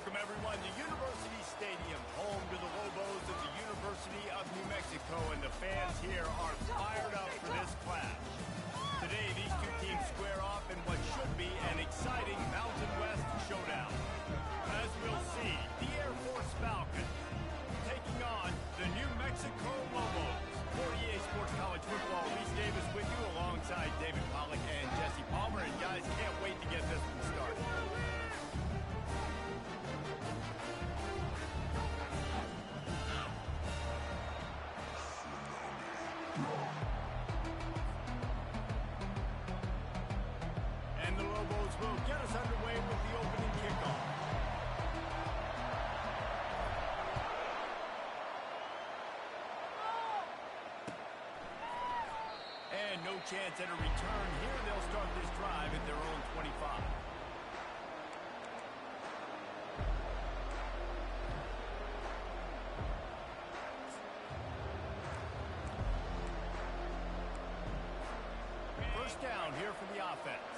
Welcome, everyone, to University Stadium, home to the Lobos of the University of New Mexico, and the fans here are fired up for this clash. Today, these two teams square off in what should be an exciting Mountain West showdown. As we'll see, the Air Force Falcons taking on the New Mexico Lobos. For EA Sports College Football, Reese Davis with you alongside David Pollack and Jesse Palmer. And guys, can't wait to get this one started. And the Lobos will get us underway with the opening kickoff. And no chance at a return here. They'll start this drive at their own 25. First down here for the offense.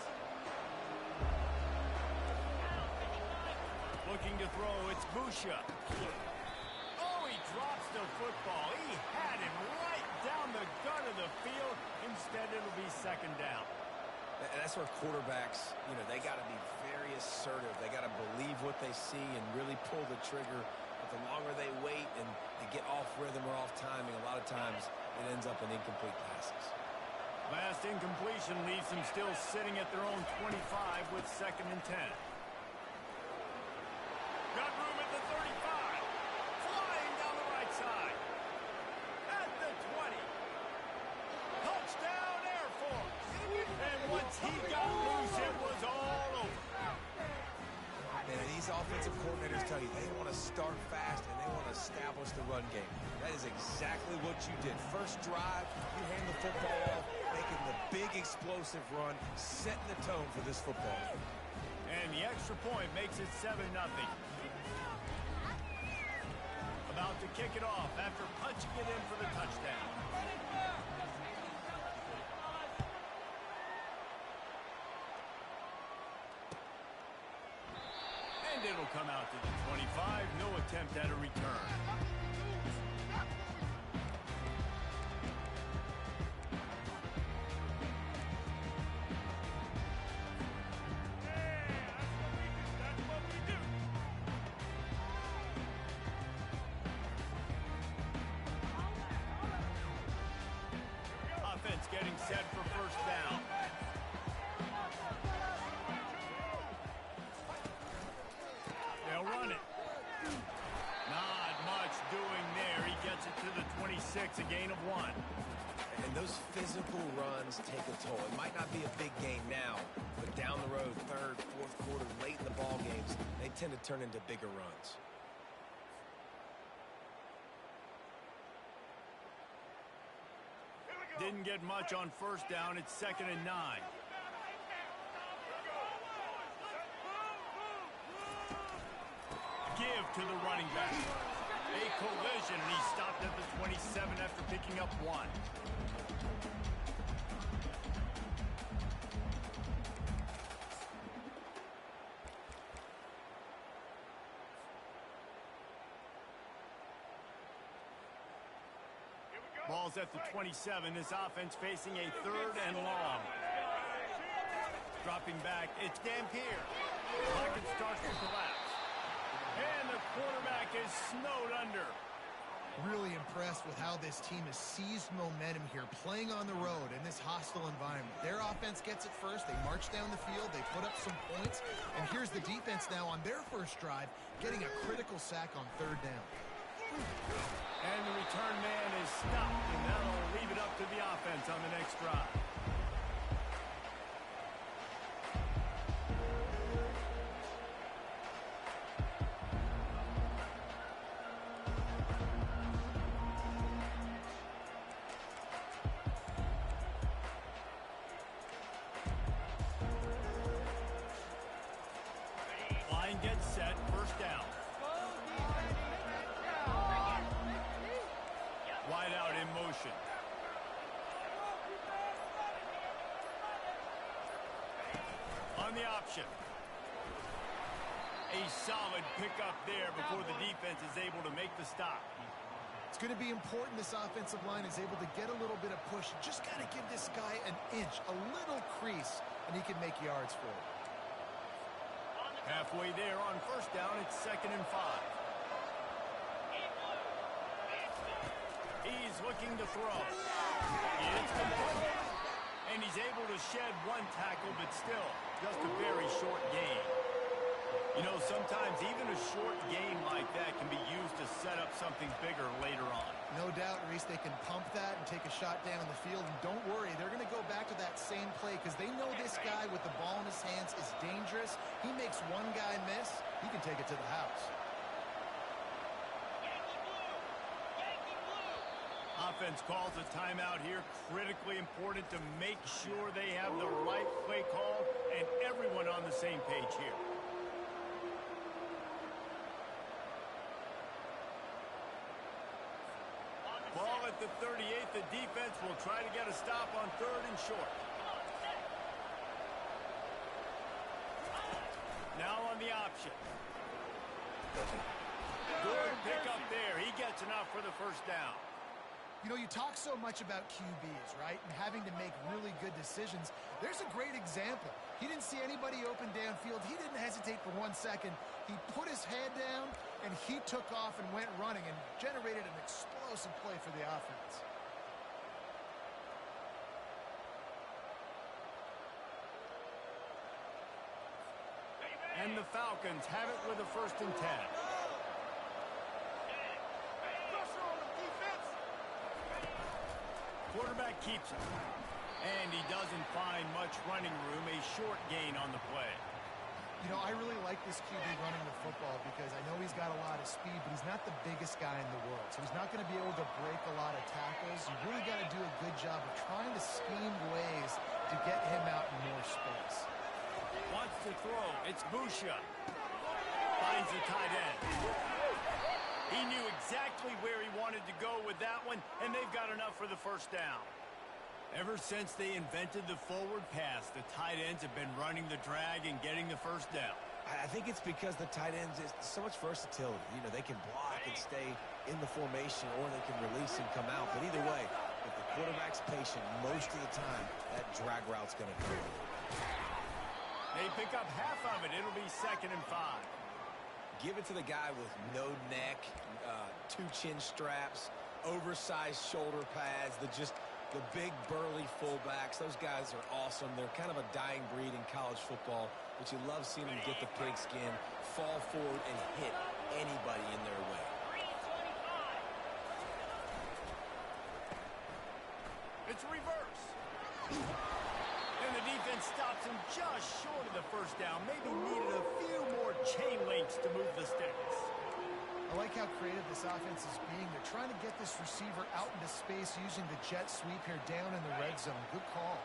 Looking to throw, it's Busha. Oh, he drops the football. He had him right down the gut of the field. Instead, it'll be second down. That's where quarterbacks, they got to be very assertive. They got to believe what they see and really pull the trigger. But the longer they wait and they get off rhythm or off timing, a lot of times it ends up in incomplete passes. Last incompletion leaves them still sitting at their own 25 with second and 10. Got room at the 35. Flying down the right side. At the 20. Touchdown, Air Force. And once he got loose, it was all over. And these offensive coordinators tell you they want to start fast and they want to establish the run game. That is exactly what you did. First drive, you hand the football off, making the big explosive run, setting the tone for this football game. And the extra point makes it 7-0. About to kick it off after punching it in for the touchdown. And it'll come out to the 25. No attempt at a return. Offense getting set for first down. They'll run it. Not much doing there. He gets it to the 26, a gain of 1. And those physical runs take a toll. It might not be a big gain now, but down the road, third, fourth quarter, late in the ball games, they tend to turn into bigger runs. Didn't get much on first down. It's 2nd and 9. Give to the running back. A collision, and he stopped at the 27 after picking up 1. Ball's at the 27. This offense facing a 3rd and long. Dropping back, it's Dampier. Pocket starts to collapse. And the quarterback is snowed under. Really impressed with how this team has seized momentum here, playing on the road in this hostile environment. Their offense gets it first. They march down the field. They put up some points. And here's the defense now on their first drive, getting a critical sack on 3rd down. And the return man is stopped, and that'll leave it up to the offense on the next drive. Line gets set, first down. Wide out in motion. On the option. A solid pickup there before the defense is able to make the stop. It's going to be important this offensive line is able to get a little bit of push. Just got to give this guy an inch, a little crease, and he can make yards for it. Halfway there on first down, it's 2nd and 5. He's looking to throw. It's complete. And he's able to shed one tackle, but still, just a very short gain. You know, sometimes even a short gain like that can be used to set up something bigger later on. No doubt, Reese, they can pump that and take a shot down the field. And don't worry, they're going to go back to that same play because they know this guy with the ball in his hands is dangerous. He makes one guy miss, he can take it to the house. Offense calls a timeout here. Critically important to make sure they have the right play call and everyone on the same page here. Ball at the 38. The defense will try to get a stop on 3rd and short. Now on the option. Good pickup there. He gets enough for the first down. You know, you talk so much about QBs, right? And having to make really good decisions. There's a great example. He didn't see anybody open downfield. He didn't hesitate for 1 second. He put his head down, and he took off and went running and generated an explosive play for the offense. And the Falcons have it with a 1st and 10. Quarterback keeps it. And he doesn't find much running room. A short gain on the play. You know, I really like this QB running the football because I know he's got a lot of speed, but he's not the biggest guy in the world. So he's not going to be able to break a lot of tackles. You really got to do a good job of trying to scheme ways to get him out in more space. Wants to throw. It's Busha. Finds the tight end. He knew exactly where he wanted to go with that one, and they've got enough for the first down. Ever since they invented the forward pass, the tight ends have been running the drag and getting the first down. I think it's because the tight ends is so much versatility. You know, they can block and stay in the formation, or they can release and come out. But either way, if the quarterback's patient, most of the time, that drag route's going to come. They pick up half of it. It'll be 2nd and 5. Give it to the guy with no neck, 2 chin straps, oversized shoulder pads, the big burly fullbacks. Those guys are awesome. They're kind of a dying breed in college football, but you love seeing them get the pigskin, fall forward, and hit anybody in their way. It's reverse. And the defense stops him just short of the first down. Maybe needed a few more chain links to move the sticks. I like how creative this offense is being. They're trying to get this receiver out into space using the jet sweep here down in the red zone. Good call.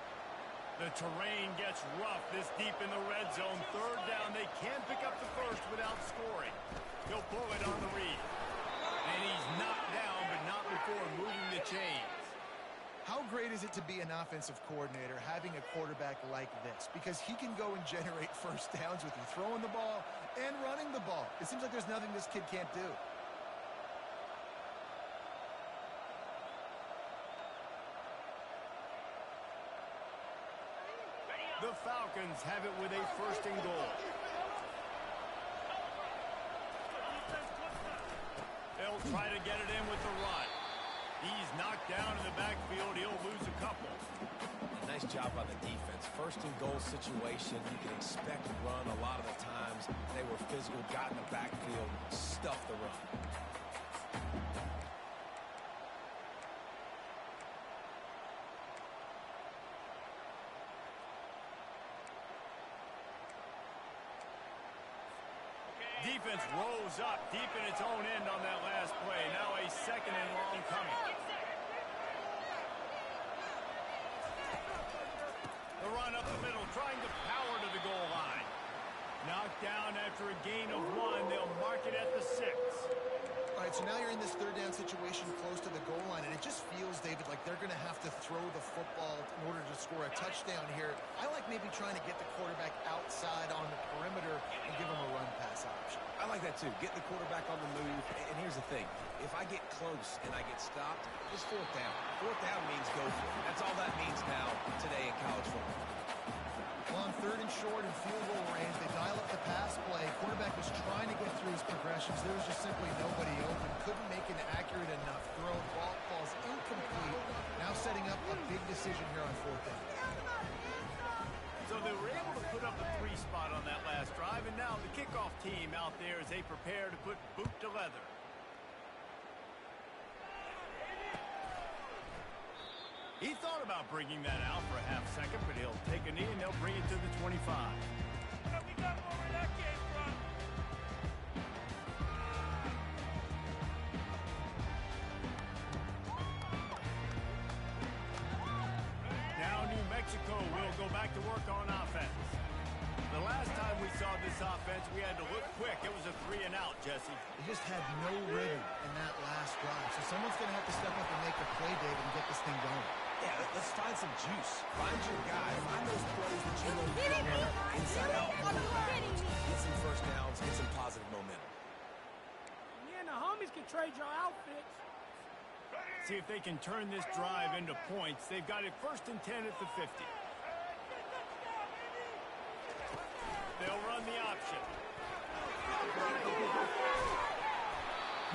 The terrain gets rough this deep in the red zone. 3rd down, they can't pick up the first without scoring. He'll pull it on the read. And he's knocked down, but not before moving the chains. How great is it to be an offensive coordinator having a quarterback like this? Because he can go and generate first downs with you throwing the ball and running the ball. It seems like there's nothing this kid can't do. The Falcons have it with a 1st and goal. They'll try to get it in with the run. He's knocked down in the backfield. He'll lose a couple. Nice job by the defense. 1st and goal situation. You can expect to run a lot of the times. They were physical, got in the backfield, stuffed the run. Defense rose up deep in its own end on that last play. Now a 2nd and long coming. The run up the middle, trying to power to the goal line. Knocked down after a gain of 1. They'll mark it at the 6. All right, so now you're in this third down situation close to the goal line, and it just feels, David, like they're going to have to throw the football in order to score a touchdown here. I like maybe trying to get the quarterback outside on the perimeter and give him a run-pass option. I like that, too. Get the quarterback on the move. And here's the thing. If I get close and I get stopped, it's fourth down. Fourth down means go for it. That's all that means now today in college football. Well, on third and short and field goal range, they dial up the pass play. Quarterback was trying to get through his progressions. There was just simply nobody open. Couldn't make an accurate enough throw. Ball falls incomplete. Now setting up a big decision here on fourth down. So they were able to put up a 3 spot on that last drive, and now the kickoff team out there as they prepare to put boot to leather. He thought about bringing that out for a half second, but he'll take a knee and they'll bring it to the 25. We got more where that came from. Now New Mexico will go back to work on offense. The last time we saw this offense, we had to look quick. It was a 3-and-out, Jesse. They just had no rhythm in that last drive. So someone's going to have to step up and make a play, David, and get this thing going. Yeah, let's find some juice. Find your guy. Find those plays that you know you can run inside out. Get some first downs. Get some positive momentum. Me and the homies can trade your outfits. See if they can turn this drive into points. They've got it 1st and 10 at the 50. They'll run the option.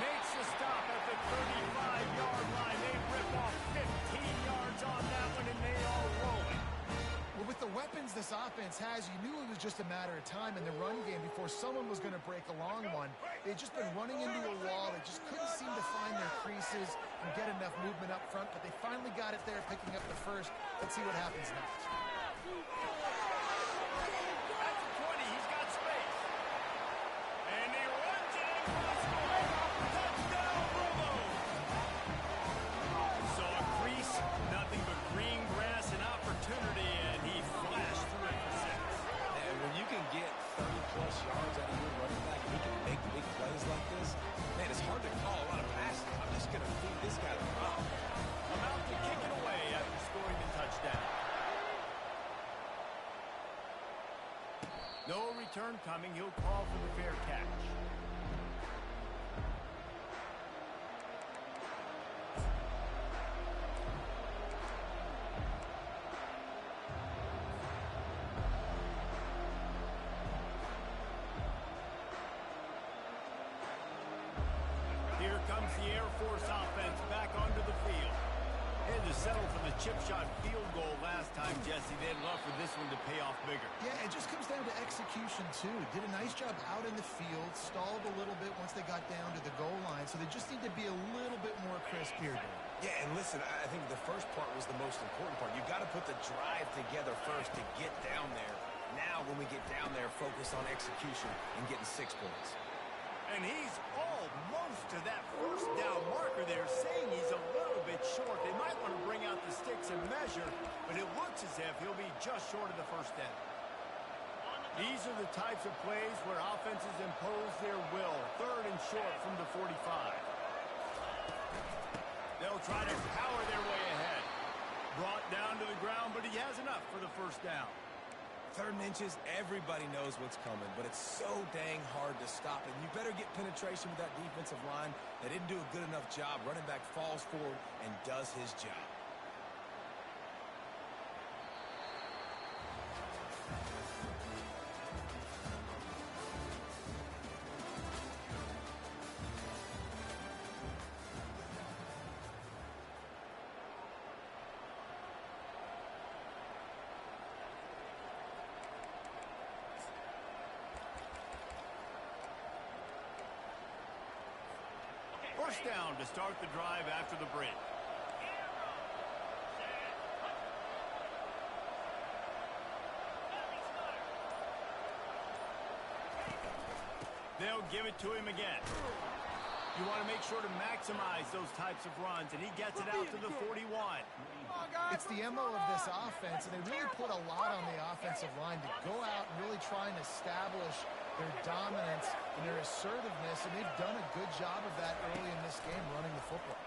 Makes the stop at the 35-yard line. They rip off 15 yards on that one, and they are rolling. Well, with the weapons this offense has, you knew it was just a matter of time in the run game before someone was going to break a long one. They'd just been running into a wall. They just couldn't seem to find their creases and get enough movement up front, but they finally got it there, picking up the first. Let's see what happens next. Yards out of your running back, and he can make big plays like this. Man, it's hard to call a lot of passes. I'm just going to feed this guy the ball. About to kick it away after scoring the touchdown. No return coming. He'll call for the fair catch. Here comes the Air Force offense back onto the field. Had to settle for the chip shot field goal last time, Jesse. They'd love for this one to pay off bigger. Yeah, it just comes down to execution, too. Did a nice job out in the field, stalled a little bit once they got down to the goal line, so they just need to be a little bit more crisp here, Dave. Yeah, and listen, I think the first part was the most important part. You got to put the drive together first to get down there. Now, when we get down there, focus on execution and getting 6 points. And he's almost to that first down marker there, saying he's a little bit short. They might want to bring out the sticks and measure, but it looks as if he'll be just short of the first down. These are the types of plays where offenses impose their will. 3rd and short from the 45. They'll try to power their way ahead. Brought down to the ground, but he has enough for the first down. 3rd and inches, everybody knows what's coming, but it's so dang hard to stop it. You better get penetration with that defensive line. They didn't do a good enough job. Running back falls forward and does his job. First down to start the drive after the break. They'll give it to him again. You want to make sure to maximize those types of runs, and he gets it out to the 41. It's the MO of this offense, and they really put a lot on the offensive line to go out and really try and establish their dominance, and their assertiveness, and they've done a good job of that early in this game running the football.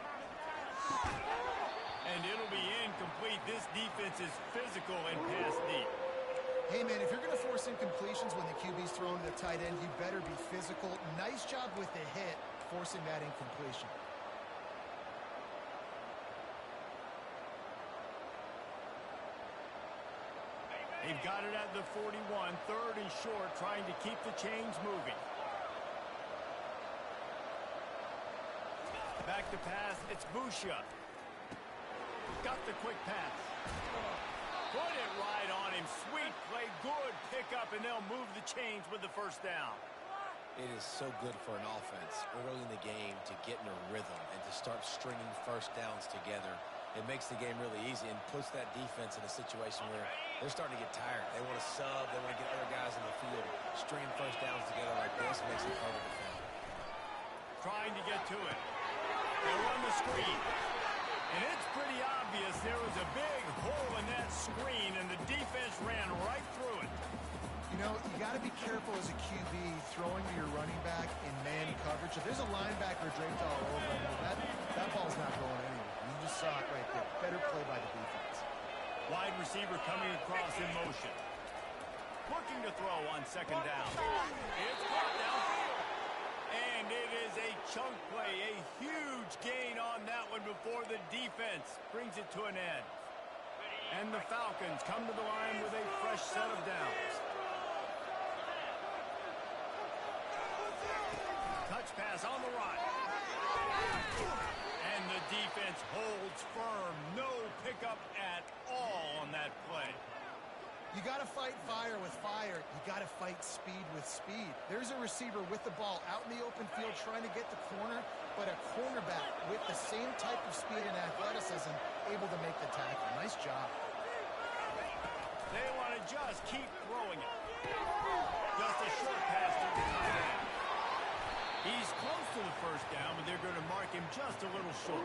And it'll be incomplete. This defense is physical and pass deep. Hey, man, if you're going to force incompletions when the QB's throwing to the tight end, you better be physical. Nice job with the hit, forcing that incompletion. They've got it at the 41, third and short, trying to keep the chains moving. Back to pass, it's Busha. Got the quick pass. Put it right on him. Sweet play, good pickup, and they'll move the chains with the first down. It is so good for an offense early in the game to get in a rhythm and to start stringing first downs together. It makes the game really easy and puts that defense in a situation where they're starting to get tired. They want to sub. They want to get other guys in the field. Stringing first downs together like this makes it hard to defend. Trying to get to it. They run the screen. And it's pretty obvious there was a big hole in that screen, and the defense ran right through it. You know, you got to be careful as a QB throwing to your running back in man coverage. If there's a linebacker draped all over him, that ball's not going anywhere. You just saw it right there. Better play by the defense. Wide receiver coming across in motion. Looking to throw on second down. It's caught downfield. And it is a chunk play, a huge gain on that one before the defense brings it to an end. And the Falcons come to the line with a fresh set of downs. Touch pass on the right. And the defense holds firm. No pickup at all on that play. You got to fight fire with fire. You got to fight speed with speed. There's a receiver with the ball out in the open field trying to get the corner, but a cornerback with the same type of speed and athleticism able to make the tackle. Nice job. They want to just keep throwing it. Just a short pass to the tight end. He's close to the first down, but they're going to mark him just a little short.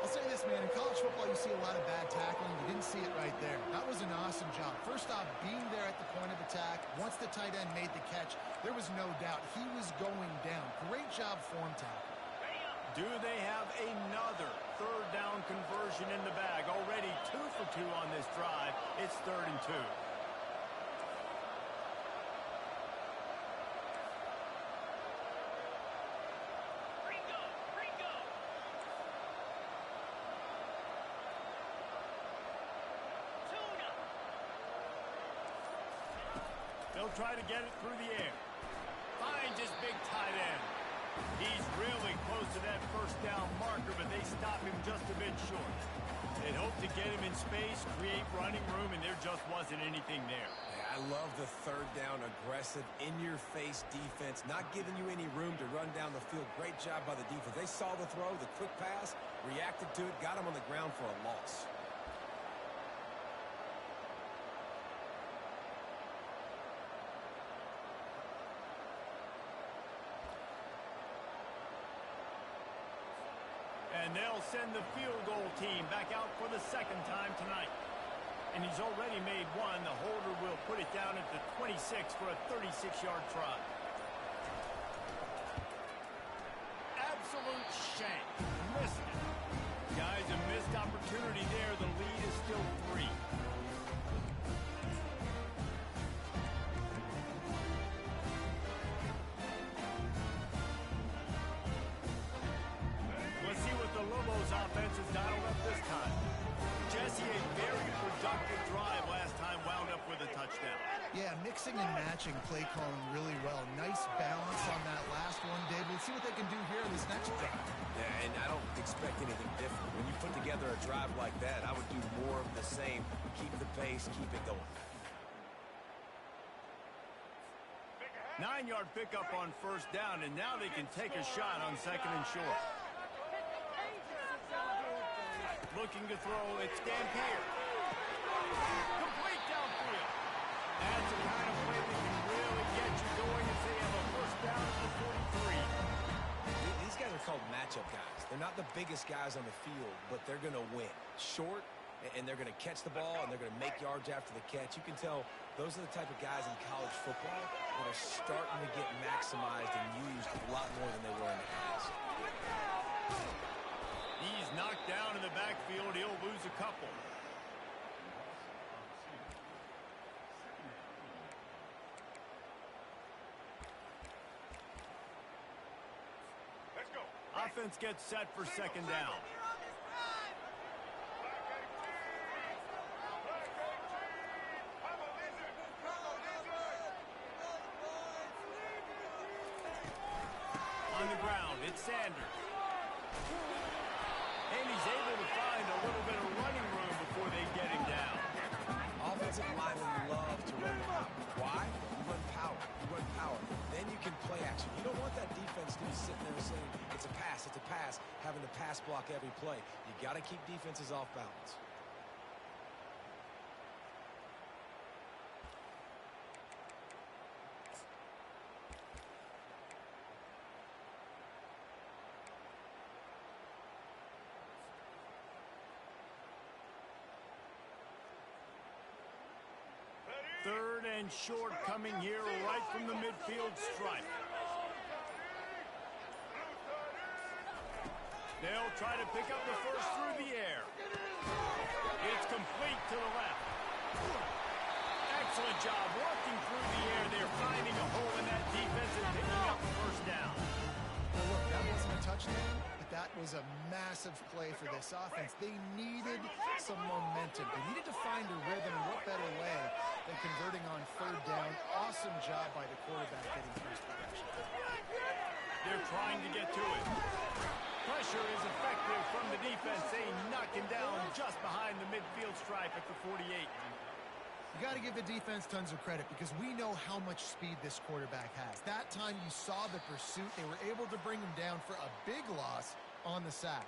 I'll say this, man. In college football, you see a lot of bad tackling. You didn't see it right there. That was an awesome job. First off, being there at the point of attack. Once the tight end made the catch, there was no doubt he was going down. Great job form tackle. Do they have another third down conversion in the bag? Already 2 for 2 on this drive. It's 3rd and 2. They'll try to get it through the air. Finds his big tight end. He's really close to that first down marker, but they stop him just a bit short. They hope to get him in space, create running room, and there just wasn't anything there. I love the third down, aggressive, in-your-face defense, not giving you any room to run down the field. Great job by the defense. They saw the throw, the quick pass, reacted to it, got him on the ground for a loss. And they'll send the field goal team back out for the second time tonight. And he's already made one. The holder will put it down at the 26 for a 36-yard try. Absolute shank. Missed it. Guys, a missed opportunity there. The lead is still 3. Let's see what the Lobos offense has dialed up this time. Jesse, a very productive drive last time, wound up with a touchdown. Yeah, mixing and matching play calling really well. Nice balance on that last one, Dave. Let's see what they can do here in this next drive. Yeah, and I don't expect anything different. When you put together a drive like that, I would do more of the same. Keep the pace, keep it going. 9-yard pickup on first down, and now they can take a shot on second and short. Looking to throw, it's Dampier. Complete downfield. That's the kind of play that can really get you going if they have a first down at the 43. These guys are called matchup guys. They're not the biggest guys on the field, but they're going to win. Short, and they're going to catch the ball, and they're going to make yards after the catch. You can tell those are the type of guys in college football that are starting to get maximized and used a lot more than they were in the past. He's knocked down in the backfield. He'll lose a couple. Offense gets set for second down. On the ground, it's Sanders. And he's able to find a little bit of running room before they get him down. Offensive linemen love to run the power. Why? You run power. You run power. Then you can play action. You don't want that defense to be sitting there saying, it's a pass, having to pass block every play. You got to keep defenses off balance. Third and short coming here right from the midfield stripe. They'll try to pick up the first through the air. It's complete to the left. Excellent job working through the air. They're finding a hole in that defense and picking up the first down. Well, look, that wasn't a touchdown, but that was a massive play for this offense. They needed some momentum. They needed to find a rhythm, and what better way than converting on third down. Awesome job by the quarterback getting first possession. They're trying to get to it. Pressure is effective from the defense. They knock him down just behind the midfield stripe at the 48. You got to give the defense tons of credit because we know how much speed this quarterback has. That time you saw the pursuit. They were able to bring him down for a big loss on the sack.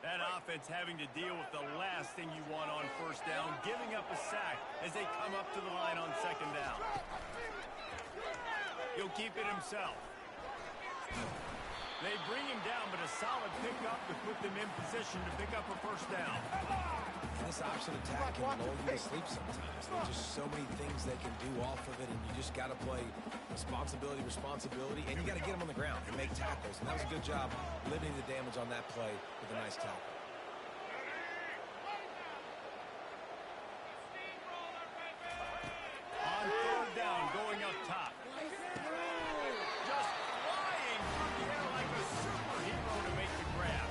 That offense having to deal with the last thing you want on first down, giving up a sack as they come up to the line on second down. He'll keep it himself. They bring him down, but a solid pickup to put them in position to pick up a first down. This option attack can lull you to sleep sometimes. There's just so many things they can do off of it, and you just got to play responsibility, and you got to get them on the ground and make tackles. And that was a good job limiting the damage on that play with a nice tackle. On third down, going up top. Just flying through the air like a superhero to make the grab.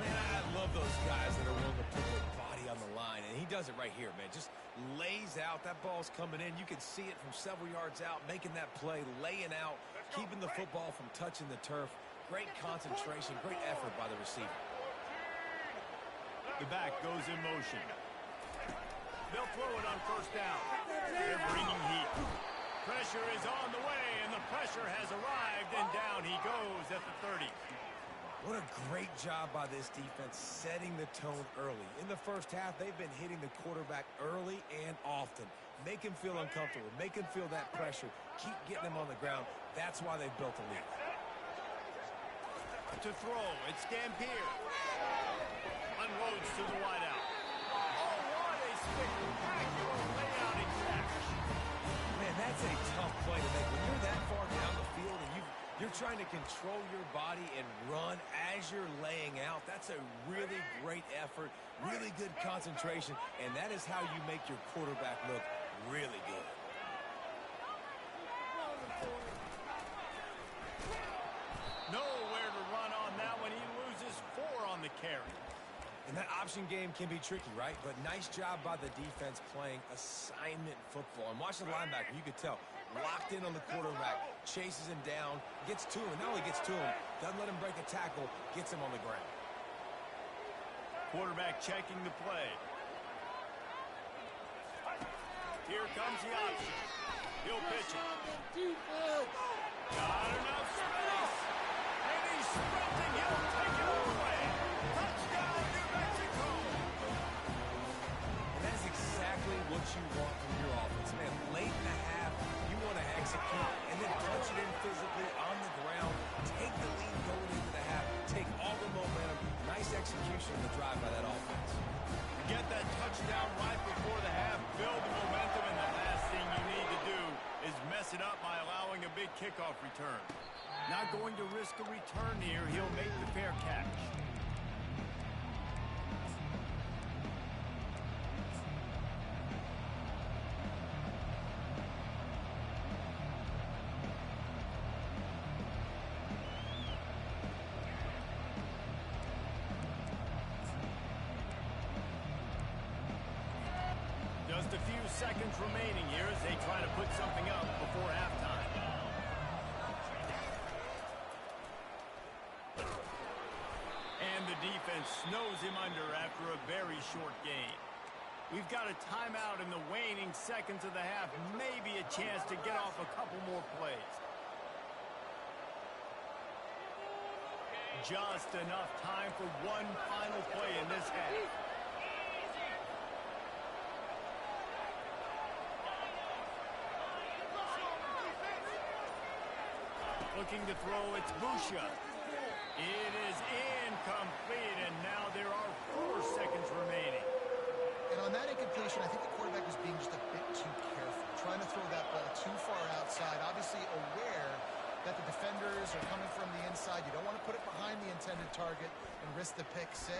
Man, I love those guys that are willing to put their body on the line, and he does it right here, man. Just lays out. That ball's coming in. You can see it from several yards out, making that play, laying out, keeping the football from touching the turf. Great concentration, great effort by the receiver. The back goes in motion. They'll throw it on first down. They're bringing heat. Pressure is on the way, and the pressure has arrived, and down he goes at the 30. What a great job by this defense setting the tone early. In the first half, they've been hitting the quarterback early and often. Make him feel uncomfortable. Make him feel that pressure. Keep getting him on the ground. That's why they've built a lead. To throw, it's Dampier. Unloads to the wideout. Oh, what a spectacular layout and catch. Man, that's a tough play to make. When you're that far down the field and you're trying to control your body and run as you're laying out, that's a really great effort, really good concentration, and that is how you make your quarterback look really good. Nowhere to run on that one. He loses 4 on the carry. And that option game can be tricky, right? But nice job by the defense playing assignment football. And watch the linebacker. You could tell. Locked in on the quarterback. Chases him down. Gets to him. Not only gets to him, doesn't let him break a tackle. Gets him on the ground. Quarterback checking the play. Here comes the option. He'll pitch it. Not enough space. And he's sprinting. He'll take it all away. Touchdown, New Mexico. punctuation in the drive by that offense. Get that touchdown right before the half, build the momentum, and the last thing you need to do is mess it up by allowing a big kickoff return. Not going to risk a return here. He'll make the fair catch. Just a few seconds remaining here as they try to put something up before halftime. And the defense snows him under after a very short game. We've got a timeout in the waning seconds of the half. Maybe a chance to get off a couple more plays. Just enough time for one final play in this half. Looking to throw, it's Busha. It is incomplete, and now there are 4 seconds remaining. And on that incompletion, I think the quarterback was being just a bit too careful, trying to throw that ball too far outside, obviously aware that the defenders are coming from the inside. You don't want to put it behind the intended target and risk the pick 6,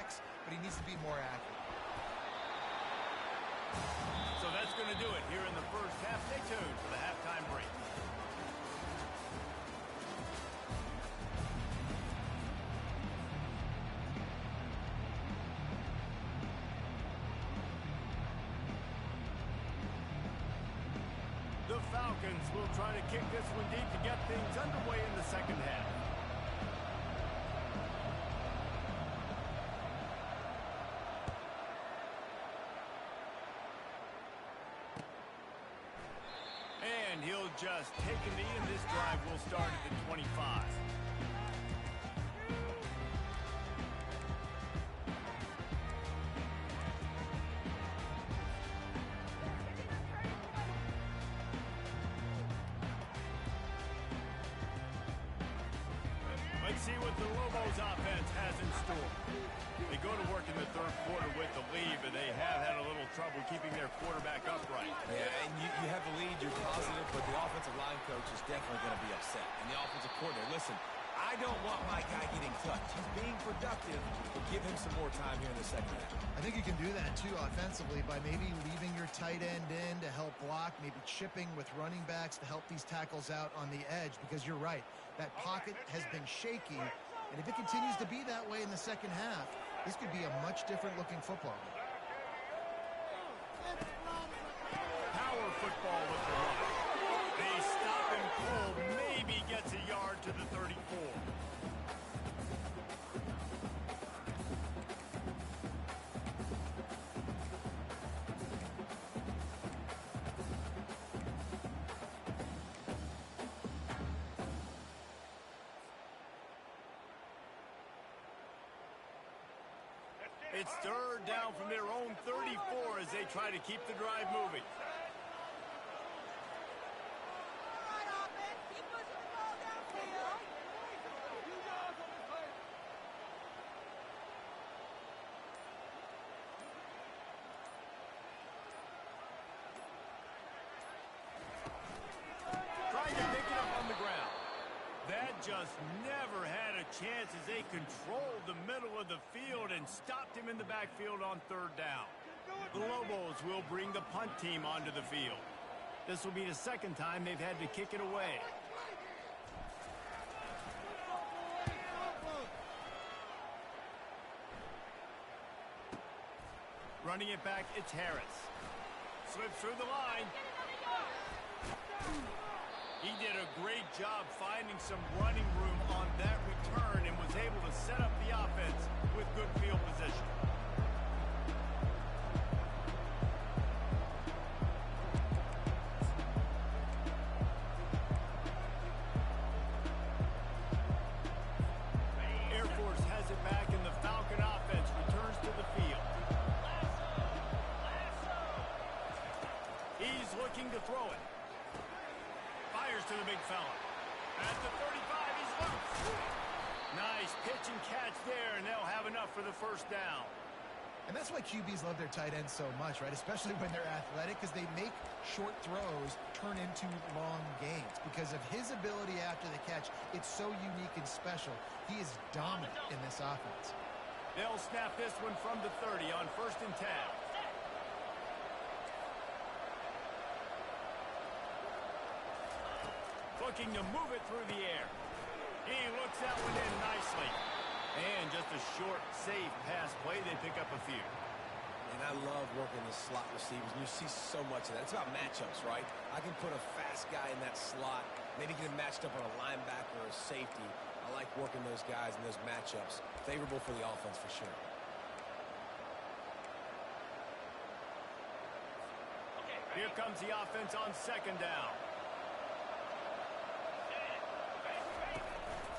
but he needs to be more accurate. So that's going to do it here in the first half. Stay tuned for the halftime break. The Falcons will try to kick this one deep to get things underway in the second half. And he'll just take a knee, and this drive will start at the 25. Let's see what the Lobos offense has in store. They go to work in the third quarter with the lead, but they have had a little trouble keeping their quarterback upright. Yeah, and you have the lead, you're positive, but the offensive line coach is definitely going to be upset. And the offensive coordinator, listen, I don't want my guy getting touched. He's being productive, but give him some more time here in the second half. I think you can do that, too, offensively, by maybe leaving your tight end in to help block, maybe chipping with running backs to help these tackles out on the edge, because you're right. That pocket has been shaky, and if it continues to be that way in the second half, this could be a much different-looking football game. Power football with the run. They stop him cold, maybe gets a yard to the 34. It's third down from their own 34 as they try to keep the drive moving. Trying to pick it up on the ground. That just never had a chance as they controlled the middle of the field and stopped him in the backfield on third down. The Lobos will bring the punt team onto the field. This will be the second time they've had to kick it away. Running it back, it's Harris. Slips through the line. He did a great job finding some running room on that return and was able to set up the offense with good field position. Air Force has it back, and the Falcon offense returns to the field. He's looking to throw it. Fires to the big fella. At the 35, he's loose. Nice pitch and catch there, and they'll have enough for the first down. And that's why QBs love their tight ends so much, right? Especially when they're athletic, because they make short throws turn into long gains. Because of his ability after the catch, it's so unique and special. He is dominant in this offense. They'll snap this one from the 30 on 1st and 10. Looking to move it through the air. He looks that one in nicely. And just a short, safe pass play. They pick up a few. And I love working the slot receivers. And you see so much of that. It's about matchups, right? I can put a fast guy in that slot, maybe get him matched up on a linebacker or a safety. I like working those guys in those matchups. Favorable for the offense for sure. Here comes the offense on 2nd down.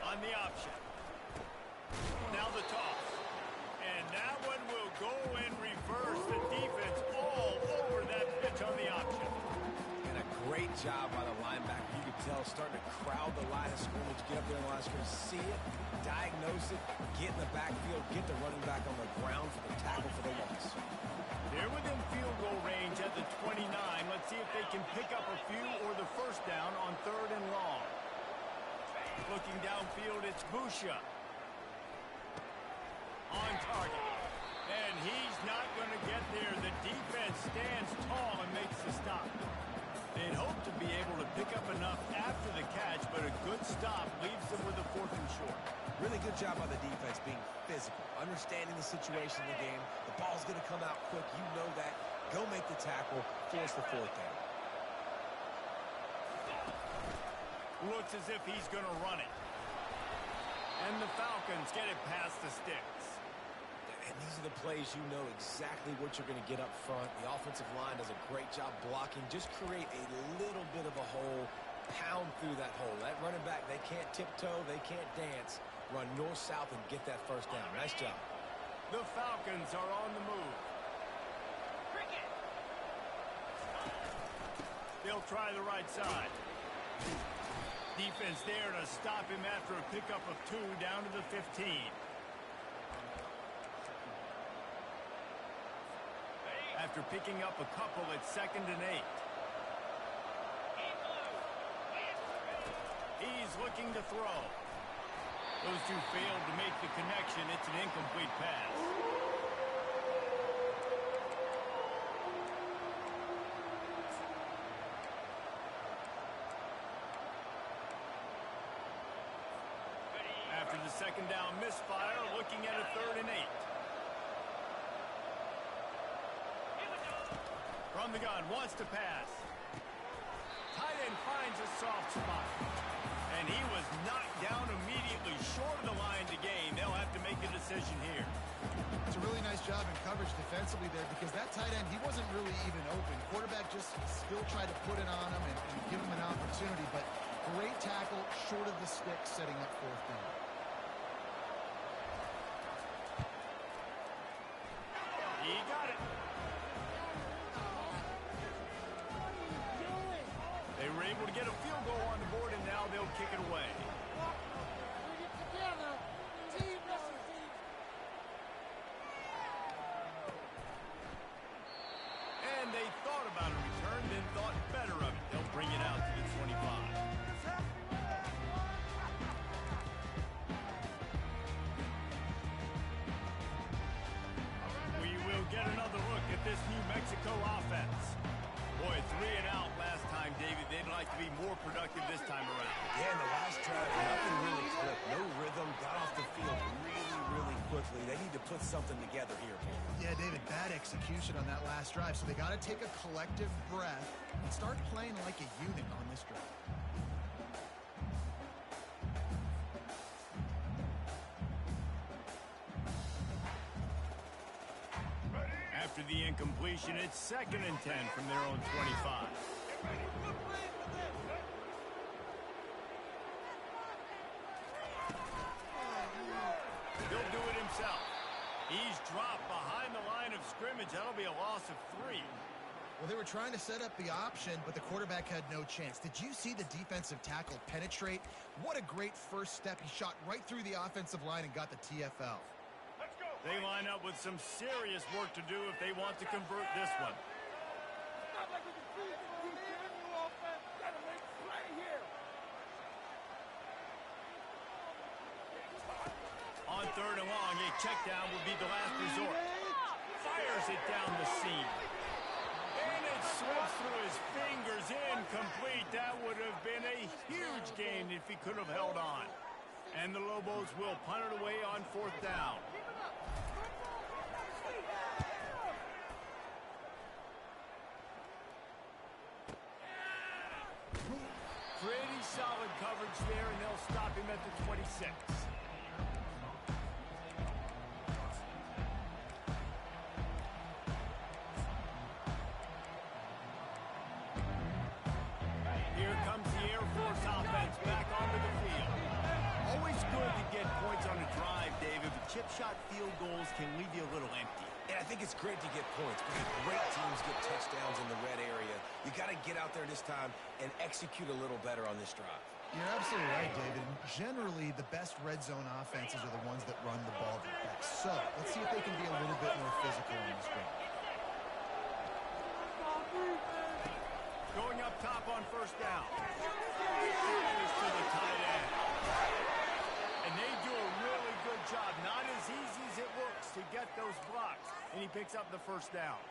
On the option. Now the toss. And that one will go in reverse. The defense all over that pitch on the option. And a great job by the linebacker. You can tell starting to crowd the line of scrimmage, get up there in the line of scrimmage, see it, diagnose it, get in the backfield, get the running back on the ground for the tackle for the loss. They're within field goal range at the 29. Let's see if they can pick up a few or the first down on 3rd and long. Looking downfield, it's Busha. On target. And he's not going to get there. The defense stands tall and makes the stop. They'd hope to be able to pick up enough after the catch, but a good stop leaves them with a 4th and short. Really good job by the defense being physical, understanding the situation in the game. The ball's going to come out quick. You know that. Go make the tackle, force the 4th down. Looks as if he's going to run it. And the Falcons get it past the sticks. And these are the plays you know exactly what you're going to get up front. The offensive line does a great job blocking. Just create a little bit of a hole, pound through that hole. That running back, they can't tiptoe, they can't dance. Run north-south and get that first down. Nice job. The Falcons are on the move. They'll try the right side. Defense there to stop him after a pickup of 2 down to the 15. After picking up a couple, it's 2nd and 8. He's looking to throw. Those two failed to make the connection. It's an incomplete pass. After the 2nd down misfire, looking at a 3rd and 8. From the gun, wants to pass. Tight end finds a soft spot. And he was knocked down immediately short of the line to gain. They'll have to make a decision here. It's a really nice job in coverage defensively there because that tight end, he wasn't really even open. Quarterback just still tried to put it on him and give him an opportunity, but great tackle short of the stick setting up 4th down. He got it. They were able to get a field goal on the board, and now they'll kick it away. And they thought about a return, then thought better of it. They'll bring it out to the 25. We will get another look at this New Mexico offense. Boy, 3 and out last time, David. They'd like to be more productive this time around. Yeah, in the last drive, nothing really clicked. No rhythm, got off the field really quickly. They need to put something together here. Yeah, David, bad execution on that last drive. So they got to take a collective breath and start playing like a unit on this drive. After the incompletion, it's 2nd and 10 from their own 25. He'll do it himself. He's dropped behind the line of scrimmage. That'll be a loss of 3. Well, they were trying to set up the option, but the quarterback had no chance. Did you see the defensive tackle penetrate? What a great first step. He shot right through the offensive line and got the TFL. They line up with some serious work to do if they want to convert this one. On third and long, a check down would be the last resort. Fires it down the seam. And it slips through his fingers, incomplete. That would have been a huge gain if he could have held on. And the Lobos will punt it away on fourth down. Pretty solid coverage there, and they'll stop him at the 26. Here comes the Air Force offense back onto the field. Always good to get points on a drive, David, but chip shot field goals can leave you a little empty. And I think it's great to get points because great teams get touchdowns in the red area. You got to get out there this time and execute a little better on this drive. You're absolutely right, David. Generally, the best red zone offenses are the ones that run the ball the best. So let's see if they can be a little bit more physical on this one. Going up top on first down. Fires to the tight end. And they do a really good job. Not as easy as it looks to get those blocks. And he picks up the first down.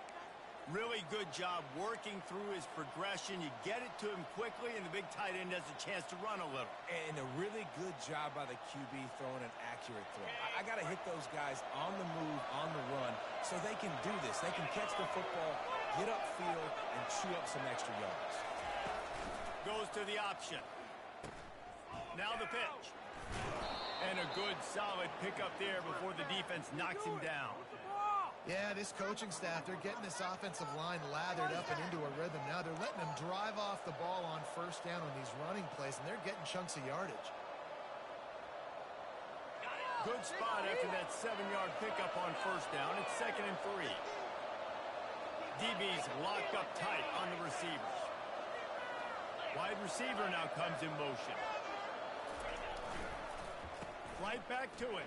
Really good job working through his progression. You get it to him quickly, and the big tight end has a chance to run a little. And a really good job by the QB throwing an accurate throw. I got to hit those guys on the move, on the run, so they can do this. They can catch the football, get upfield, and chew up some extra yards. Goes to the option. Now the pitch. And a good, solid pickup there before the defense knocks him down. Yeah, this coaching staff, they're getting this offensive line lathered up and into a rhythm. Now they're letting them drive off the ball on first down on these running plays, and they're getting chunks of yardage. Good spot after that 7-yard pickup on first down. It's 2nd and 3. DB's locked up tight on the receivers. Wide receiver now comes in motion. Right back to it.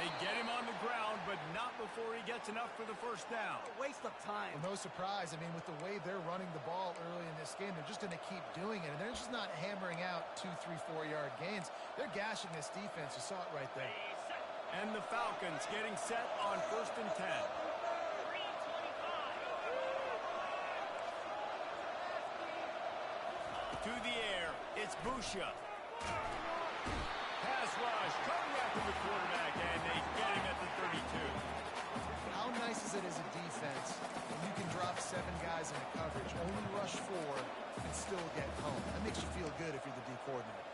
They get him on the ground, but not before he gets enough for the first down. A waste of time. Well, no surprise. I mean, with the way they're running the ball early in this game, they're just going to keep doing it. And they're just not hammering out 2, 3, 4-yard gains. They're gashing this defense. You saw it right there. And the Falcons getting set on 1st and 10. To the air, it's Busha. Pass rush, coming after the quarterback, and they get him at the 32. How nice is it as a defense when you can drop 7 guys into coverage, only rush 4, and still get home? That makes you feel good if you're the D coordinator.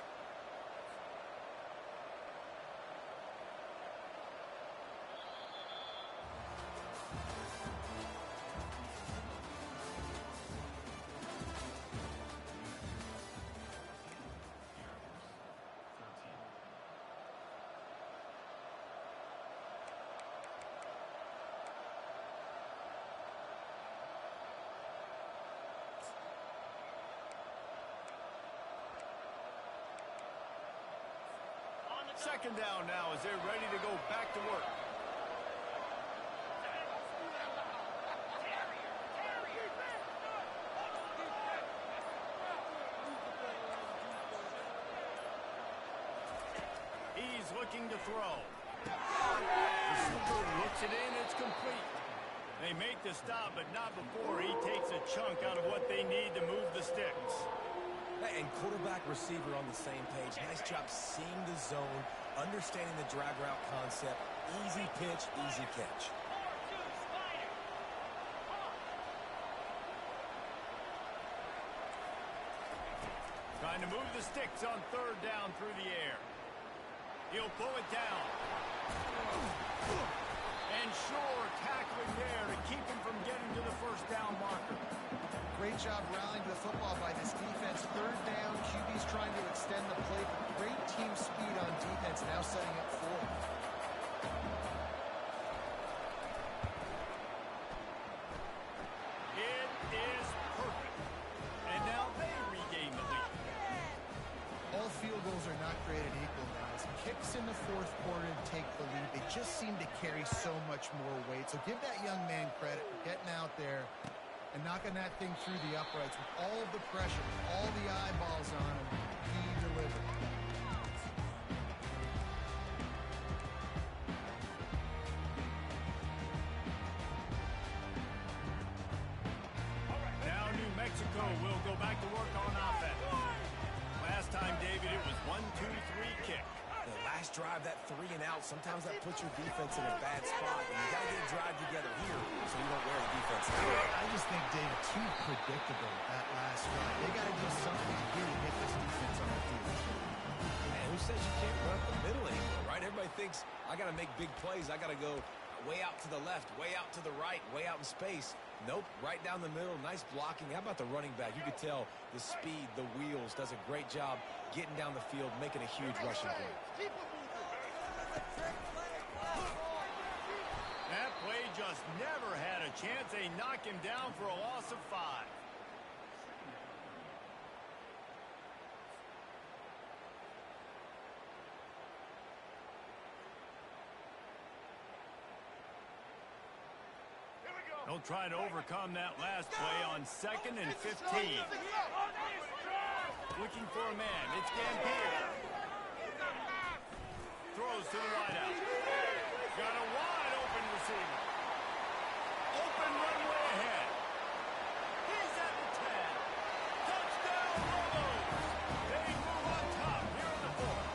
Second down now as they're ready to go back to work. He's looking to throw. The super looks it in, it's complete. They make the stop, but not before he takes a chunk out of what they need to move the sticks. And quarterback, receiver on the same page. Nice job seeing the zone, understanding the drag route concept. Easy pitch, easy catch. Trying to move the sticks on 3rd down through the air. He'll pull it down. And sure, tackling there to keep him from getting to the first down marker. Great job rallying to the football by this defense. 3rd down, QB's trying to extend the play. Great team speed on defense, now setting up 4th. seem to carry so much more weight. So give that young man credit for getting out there and knocking that thing through the uprights with all of the pressure, with all the eyeballs on him. He delivered. Now New Mexico will go back to work on offense. Last time, David, it was 1-2-3 kick. The last drive, that 3 and out, sometimes that puts your defense in a bad spot. And you got to get a drive together here so you don't wear the defense out. I just think, David, too predictable that last drive. They got to do something here to get this defense on the field. Man, who says you can't run up the middle anymore, right? Everybody thinks I got to make big plays. I got to go way out to the left, way out to the right, way out in space. Nope, right down the middle. Nice blocking. How about the running back? You could tell the speed, the wheels, does a great job getting down the field, making a huge rushing play. That play just never had a chance. They knock him down for a loss of 5. They'll try to overcome that last play on 2nd and 15. Looking for a man. It's Gambier. Throws to the wideout. Got a wide open receiver. Open runway ahead. He's at the 10. Touchdown, Lobos. They move on top here in the 4th.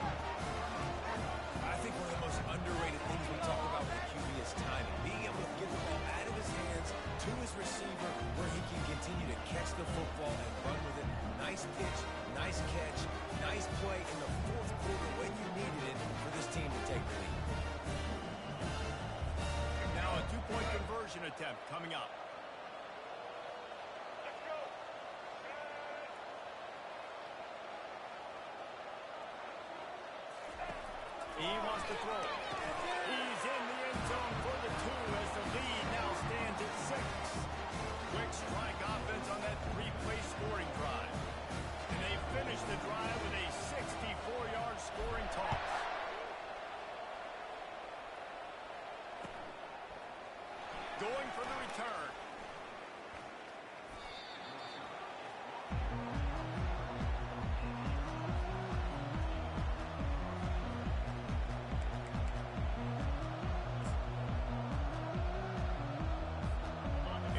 I think one of the most underrated things we talk about with the QB is timing. Being able to get the ball out of his hands to his receiver where he can continue to catch the football and run with it. Nice pitch, nice catch, nice play in the 4th quarter when you needed it for this team to take the lead. Now a 2-point conversion attempt coming up. He wants to throw. He's in the end zone for the 2 as the lead now stands at 6. Quick strike offense on that 3-play scoring drive. And they finish the drive with a 64-yard scoring toss. Going for the return.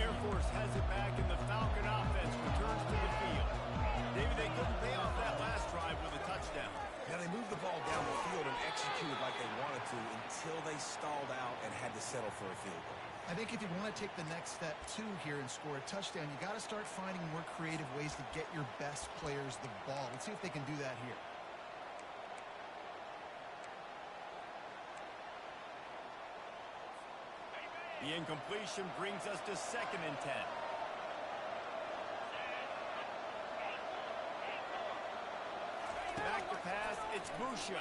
Air Force has it back and the Falcon offense returns to the field. David, they couldn't pay off that last drive with a touchdown. Now they moved the ball down the field and executed like they wanted to until they stalled out and had to settle for a field goal. I think if you want to take the next step, too, here and score a touchdown, you got to start finding more creative ways to get your best players the ball. Let's see if they can do that here. The incompletion brings us to 2nd and 10. Back to pass, it's Busha.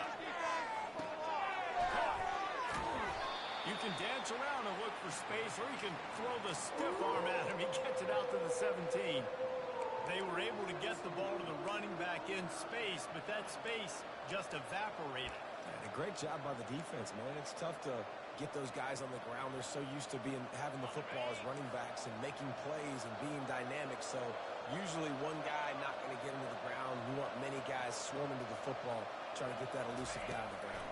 You can dance around and look for space, or you can throw the stiff arm at him. He gets it out to the 17. They were able to get the ball to the running back in space, but that space just evaporated. And a great job by the defense, man. It's tough to get those guys on the ground. They're so used to having the football as running backs and making plays and being dynamic. So usually one guy not going to get into the ground. You want many guys swarming to the football, trying to get that elusive guy on the ground.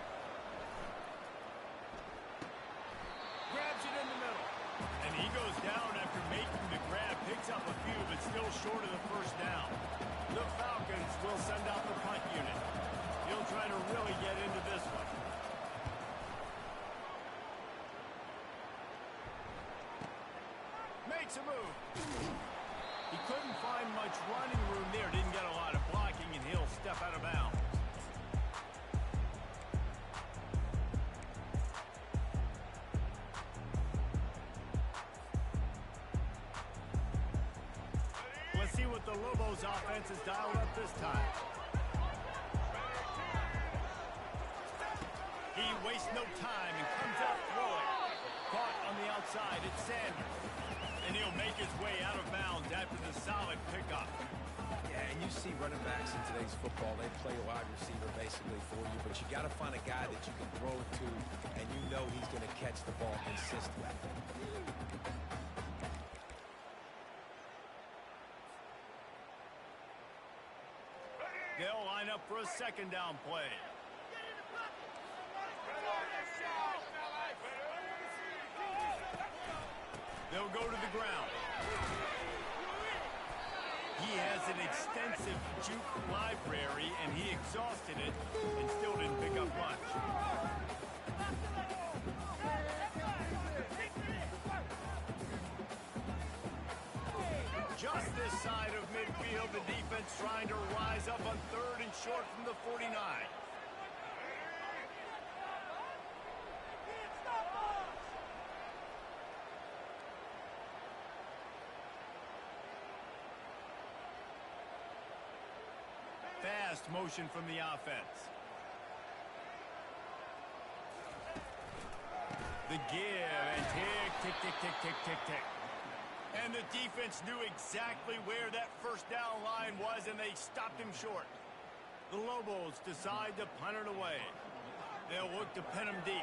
Grabs it in the middle. And he goes down after making the grab. Picks up a few, but still short of the 1st down. The Falcons will send out the punt unit. He'll try to really get into this one. Makes a move. He couldn't find much running room there. Didn't get a lot of blocking, and he'll step out of bounds. Let's see what the Lobos offense has dialed up this time. He wastes no time and comes out throwing. Caught on the outside, it's Sanders. And he'll make his way out of bounds after the solid pickup. Yeah, and you see running backs in today's football, they play wide receiver basically for you, but you got to find a guy that you can throw it to, and you know he's going to catch the ball consistently. They'll line up for a second down play. They'll go to the ground. He has an extensive juke library, and he exhausted it and still didn't pick up much. Just this side of midfield, the defense trying to rise up on 3rd and short from the 49. Fast motion from the offense. The give and tick, tick, tick, tick, tick, tick, tick. And the defense knew exactly where that first down line was, and they stopped him short. The Lobos decide to punt it away. They'll look to pin him deep.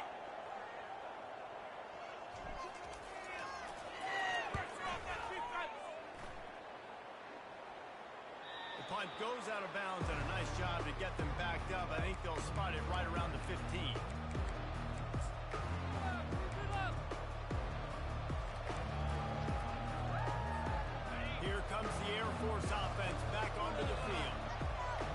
The punt goes out of bounds, and a nice job to get them backed up. I think they'll spot it right around the 15. Here comes the Air Force offense back onto the field.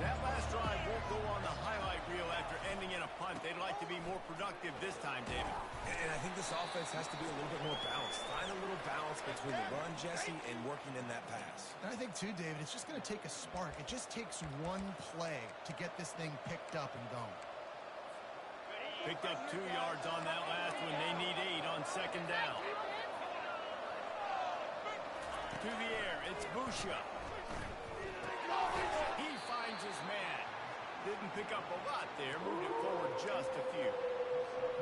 That last drive won't go on the highlight reel after ending in a punt. They'd like to be more productive this time, David. And I think this offense has to be a little bit more balanced. Find a little balance between the run, Jesse, and working in that pass. And I think, too, David, it's just going to take a spark. It just takes one play to get this thing picked up and going. Picked up 2 yards on that last one. They need 8 on second down. To the air, it's Busha. He finds his man. Didn't pick up a lot there, moved it forward just a few.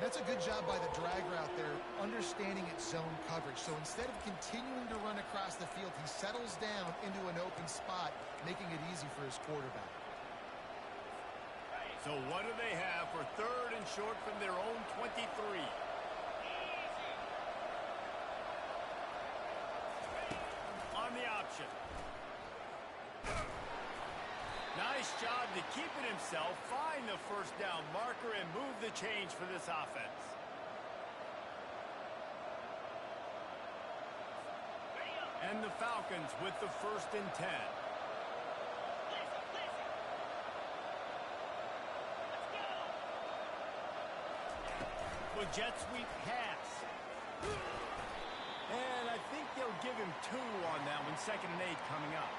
That's a good job by the drag route there, understanding its zone coverage. So instead of continuing to run across the field, he settles down into an open spot, making it easy for his quarterback. So what do they have for 3rd and short from their own 23? On the option. Nice job to keep it himself, find the first down marker, and move the change for this offense. And the Falcons with the 1st and 10. The jet sweep pass. And I think they'll give him 2 on that one. 2nd and 8 coming up.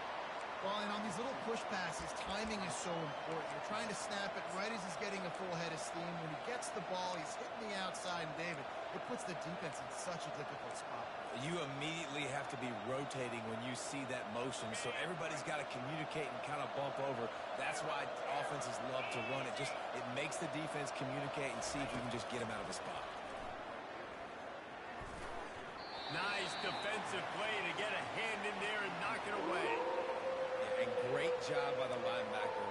Well, and on these little push passes, timing is so important. You're trying to snap it right as he's getting a full head of steam. When he gets the ball, he's hitting the outside, and David, it puts the defense in such a difficult spot. You immediately have to be rotating when you see that motion, so everybody's got to communicate and kind of bump over. That's why offenses love to run it. It makes the defense communicate and see if we can just get him out of the spot. Nice defensive play to get a hand in there and knock it away. And great job by the linebacker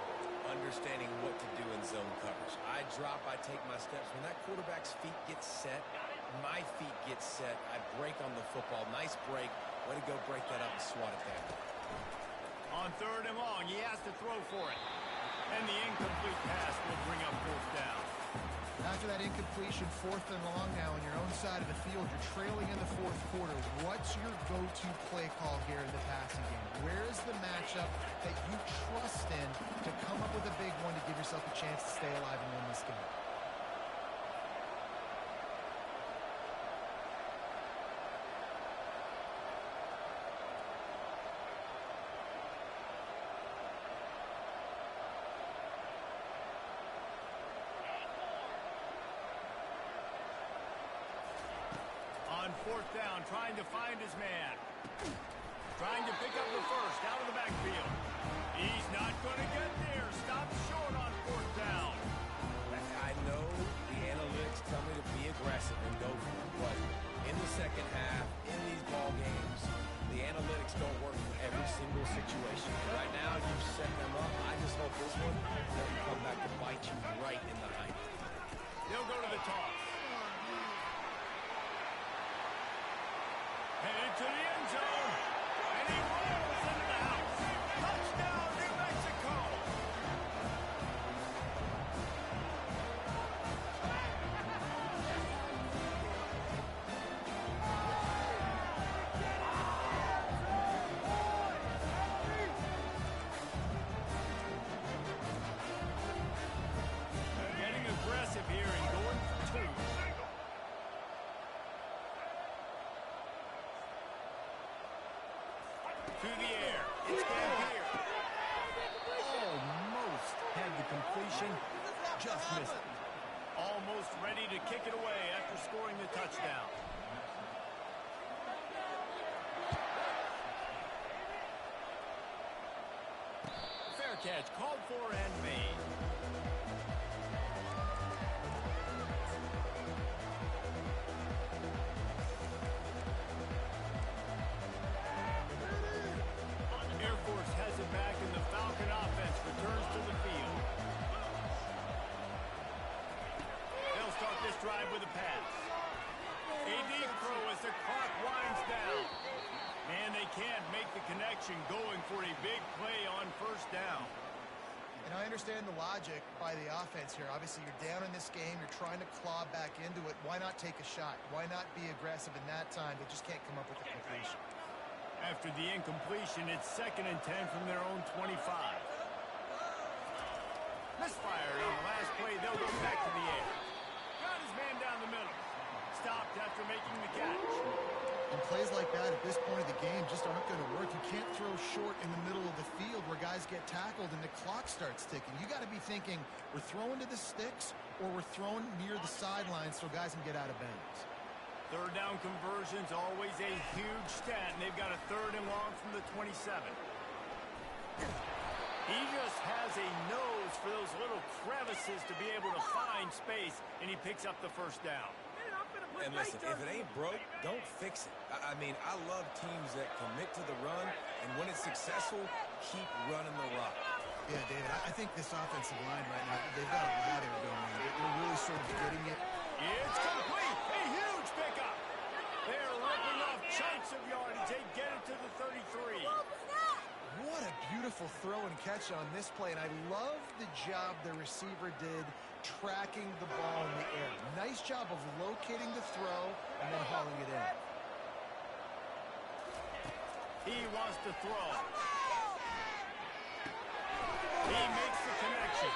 understanding what to do in zone coverage. I drop, I take my steps. When that quarterback's feet get set, my feet get set, I break on the football. Nice break. Way to go break that up and swat it down. On 3rd and long, he has to throw for it. And the incomplete pass will bring up 4th down. After that incompletion, 4th and long now on your own side of the field, you're trailing in the 4th quarter. What's your go-to play call here in the passing game? Where is the matchup that you trust in to come up with a big one to give yourself a chance to stay alive and win this game? On 4th down, trying to find his man. Trying to pick up the first out of the backfield. He's not going to get there. Stop short on 4th down. I know the analytics tell me to be aggressive and go for it, but in the second half, in these ball games, the analytics don't work for every single situation. Right now, you've set them up. I just hope this one doesn't come back to bite you right in the eye. They'll go to the toss. Headed to the end zone. And he rolls into the house. Touchdown, New Mexico. Getting aggressive here and going for two. To the air. It's Gambier. Almost had the completion. Just missed it. Almost ready to kick it away after scoring the touchdown. Fair catch called for and made. Air Force has it back and the Falcon offense returns to the field. They'll start this drive with a pass. A deep throw as the clock winds down. And they can't make the connection going for a big play on first down. And I understand the logic by the offense here. Obviously, you're down in this game. You're trying to claw back into it. Why not take a shot? Why not be aggressive in that time? They just can't come up with the completion. After the incompletion, it's 2nd and 10 from their own 25. Misfired on the last play. They'll go back to the air. Got his man down the middle. Stopped after making the catch. And plays like that at this point of the game just aren't going to work. You can't throw short in the middle of the field where guys get tackled and the clock starts ticking. You got to be thinking we're throwing to the sticks or we're throwing near the sidelines so guys can get out of bounds. Third down conversion's always a huge stat, and they've got a 3rd and long from the 27. He just has a nose for those little crevices to be able to find space, and he picks up the first down. And listen, if it ain't broke, don't fix it. I mean, I love teams that commit to the run, and when it's successful, keep running the rock. Yeah, David, I think this offensive line right now, they've got a ladder going. They're really sort of getting it. It's complete. A huge pickup. They're ripping off chunks of yardage. They get it to the 33. What a beautiful throw and catch on this play, and I love the job the receiver did tracking the ball in the air. Nice job of locating the throw and then hauling it in. He wants to throw. He makes the connection.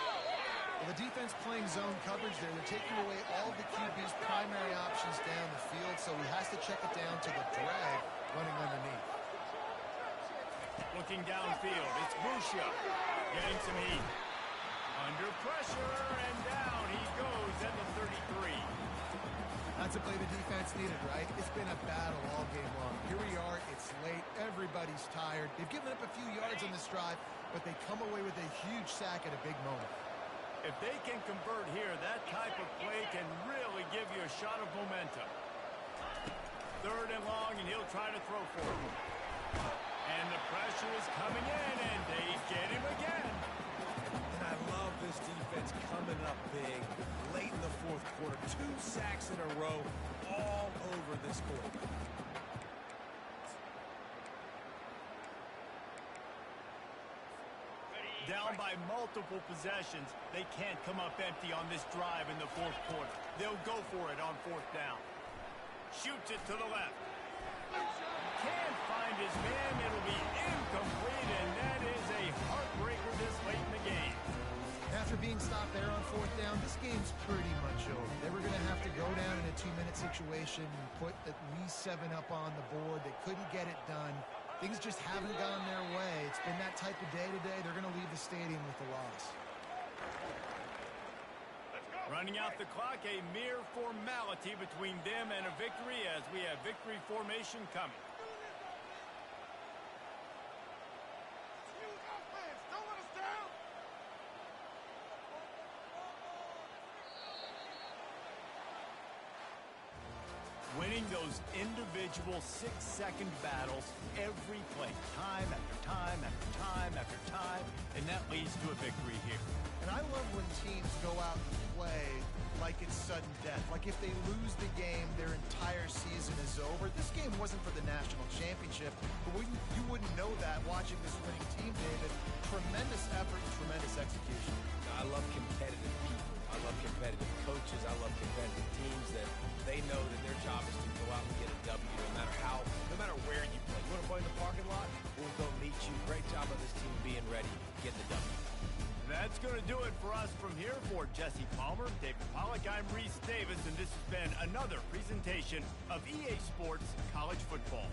Well, the defense playing zone coverage there. They're taking away all of the QB's primary options down the field, so he has to check it down to the drag running underneath. Looking downfield, it's Busha getting some heat. Under pressure, and down he goes at the 33. That's a play the defense needed, right? It's been a battle all game long. Here we are, it's late, everybody's tired. They've given up a few yards on this drive, but they come away with a huge sack at a big moment. If they can convert here, that type of play can really give you a shot of momentum. 3rd and long, and he'll try to throw for it. And the pressure is coming in, and they get him again. And I love this defense coming up big late in the 4th quarter. 2 sacks in a row all over this court. Down by multiple possessions, they can't come up empty on this drive in the 4th quarter. They'll go for it on 4th down. Shoots it to the left. Can't find his man. It'll be incomplete, and that is a heartbreaker this late in the game. After being stopped there on 4th down, this game's pretty much over. They were going to have to go down in a 2-minute situation and put at least 7 up on the board. They couldn't get it done. Things just haven't gone their way. It's been that type of day today. They're going to leave the stadium with the loss. Running out the clock, a mere formality between them and a victory as we have victory formation coming. Winning, they'll those individual 6-second battles every play, time after time after time after time, and that leads to a victory here. And I love when teams go out and play like it's sudden death. Like if they lose the game, their entire season is over. This game wasn't for the national championship, but you wouldn't know that watching this winning team, David. Tremendous effort, tremendous execution. I love competitive people. I love competitive coaches. I love competitive teams that they know that their job is to go out and get a W no matter where you play. You want to play in the parking lot? We'll go meet you. Great job of this team being ready, getting the W. That's going to do it for us from here. For Jesse Palmer, David Pollack, I'm Reese Davis, and this has been another presentation of EA Sports College Football.